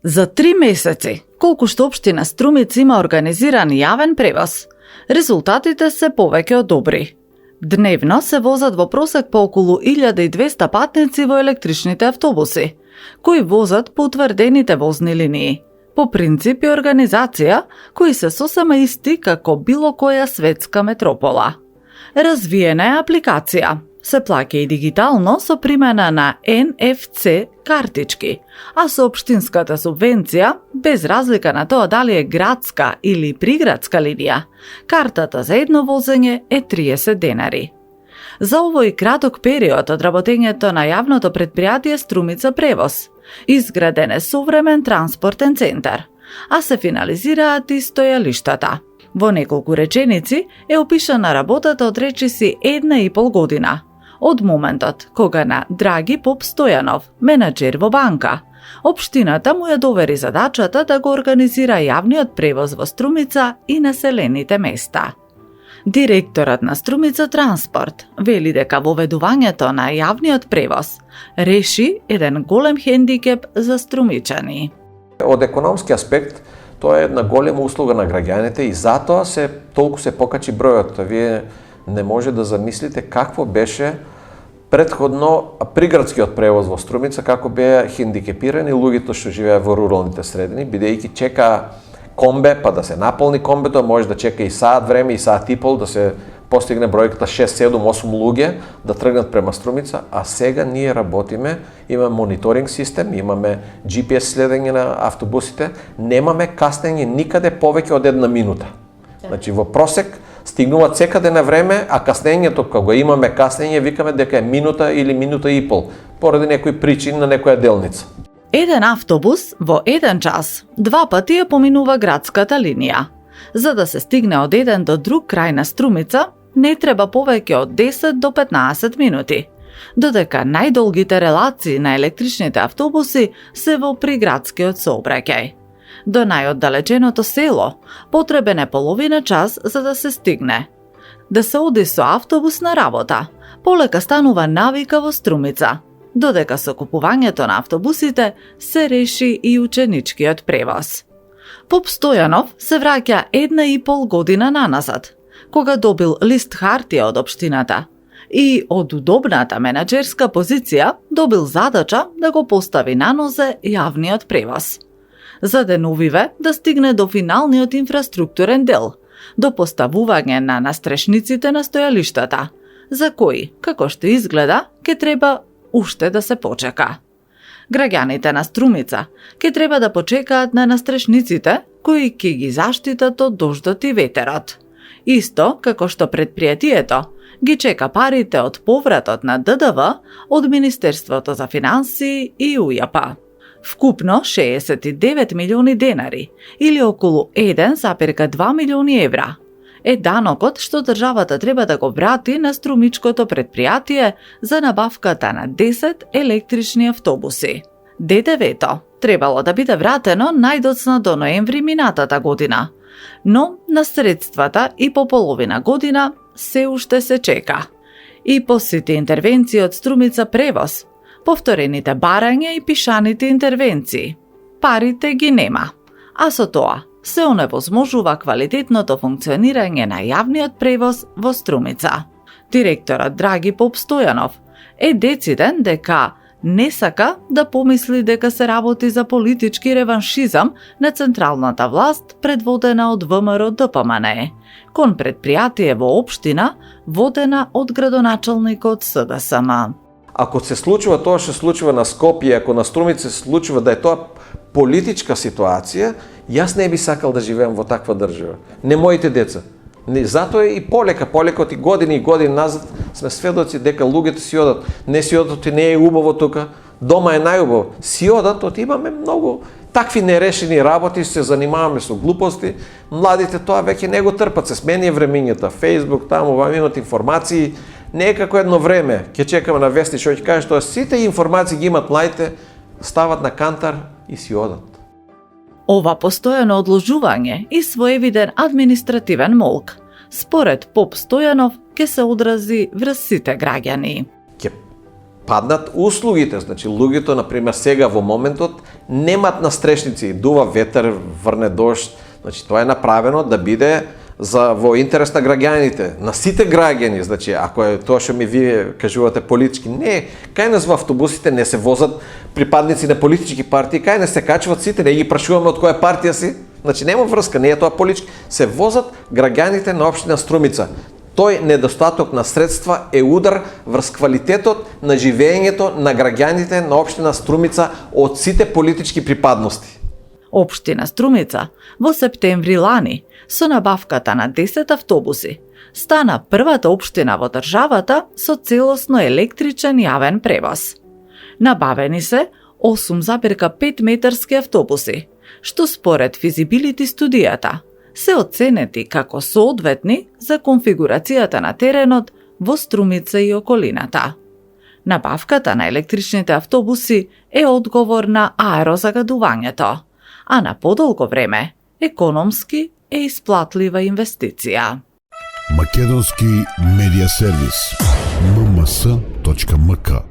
За 3 месеци, колку што општина Струмица има организиран јавен превоз, резултатите се повеќе од добри. Дневно се возат во просек по околу 1200 патници во електричните автобуси, кои возат по утврдените возни линии, по принцип и организација кои се сосема исти како било која светска метропола. Развиена е апликација, се плаќа и дигитално со примена на NFC картички, а со општинската субвенција, без разлика на тоа дали е градска или приградска линија, картата за едно возење е 30 денари. За овој краток период од работењето на јавното предпријатие Струмица превоз, изграден е современ транспортен центар, а се финализираат и стојалиштата. Во неколку реченици е опишана работата од речиси 1,5 година, од моментот кога на Драги Поп Стојанов, менаџер во банка, општината му ја довери задачата да го организира јавниот превоз во Струмица и населените места. Директорот на Струмица Транспорт вели дека воведувањето на јавниот превоз реши еден голем хендикеп за струмичани. Од економски аспект, тоа е една голема услуга на граѓаните и затоа толку се покачи бројот. Вие не може да замислите какво беше предходно приградскиот превоз во Струмица, како беа хендикепирани луѓето што живеа во руралните средини, бидејќи чека комбе, па да се наполни комбето, може да чека и саат време, и саат и пол, да се постигне бројката 6, 7, 8 луѓе да тргнат према Струмица, а сега ние работиме, имаме мониторинг систем, имаме GPS следење на автобусите, немаме каснење никаде повеќе од 1 минута. Значи во просек стигнуваат секаде на време, а каснењето, кога имаме каснење, викаме дека е минута или минута и пол, поради некои причини на некоја делница. Еден автобус во 1 час 2 пати ја поминува градската линија. За да се стигне од еден до друг крај на Струмица, не треба повеќе од 10 до 15 минути, додека најдолгите релации на електричните автобуси се во приградскиот сообраќај. До најоддалеченото село потребен е половина час за да се стигне. Да се оди со автобус на работа, полека станува навика во Струмица, додека со купувањето на автобусите се реши и ученичкиот превоз. Поп Стојанов се враќа 1,5 година наназад, кога добил лист хартија од општината и од удобната менаџерска позиција добил задача да го постави на нозе јавниот превоз. За денувиве да стигне до финалниот инфраструктурен дел, до поставување на настрешниците на стојалиштата, за кои, како што изгледа, ќе треба уште да се почека. Граѓаните на Струмица ќе треба да почекаат на настрешниците кои ќе ги заштитат од дождот и ветерот. Исто како што предпријатието ги чека парите од повратот на ДДВ од Министерството за финансии и УЈП. Вкупно 69 милиони денари или околу 1,2 милиони евра е данокот што државата треба да го врати на струмичкото предпријатие за набавката на 10 електрични автобуси. ДДВ-то требало да биде вратено најдоцна до ноември минатата година, но на средствата и по половина година се уште се чека. И по сите интервенции од Струмица превоз, повторените барања и пишаните интервенции, парите ги нема, а со тоа се оневозможува квалитетното функционирање на јавниот превоз во Струмица. Директорот Драги Поп Стојанов е дециден дека не сака да помисли дека се работи за политички реваншизам на централната власт предводена од ВМРО ДПМНЕ, кон предпријатие во општина водена од градоначалникот СДСМ. Ако се случува тоа што се случува на Скопје, ако на Струмица се случува да е тоа политичка ситуација, јас не би сакал да живеам во таква држава. Не моите деца. Затоа и полека од години и години назад сме сведоци дека луѓето си одат. Не си одат и не е убаво тука. Дома е најубаво. Си одат, имаме многу такви нерешени работи, се занимаваме со глупости. Младите тоа веќе не го трпат, се смени времињата, Facebook, таму вам имат информации. Не е како едно време, ќе чекаме на вести што ќе каже што сите информации ги имат младите, стават на кантар и си одат. Ова постојано одложување и своевиден административен молк, според Поп Стојанов, ќе се одрази врз сите граѓани. Ќе паднат услугите, значи луѓето, например, сега во моментот немат настрешници, дува ветер, врне дожд. Значи тоа е направено да биде во интерес на граѓаните, на сите граѓани. Значи, ако е тоа што ми вие кажувате политички, не, кај нас во автобусите не се возат припадници на политички партии, кај нас се качуваат сите, не ги прашуваме од која партија си. Значи нема врска, не е тоа политички. Се возат граѓаните на општина Струмица. Тој недостаток на средства е удар врз квалитетот на живеењето на граѓаните на општина Струмица од сите политички припадности. Општина Струмица во септември лани со набавката на 10 автобуси стана првата општина во државата со целосно електричен јавен превоз. Набавени се 8,5 метарски автобуси, што според физибилити студијата се оценети како соодветни за конфигурацијата на теренот во Струмица и околината. Набавката на електричните автобуси е одговор на аерозагадувањето, а на подолго време економски е исплатлива инвестиција. Македонски медиа сервис. mms.mk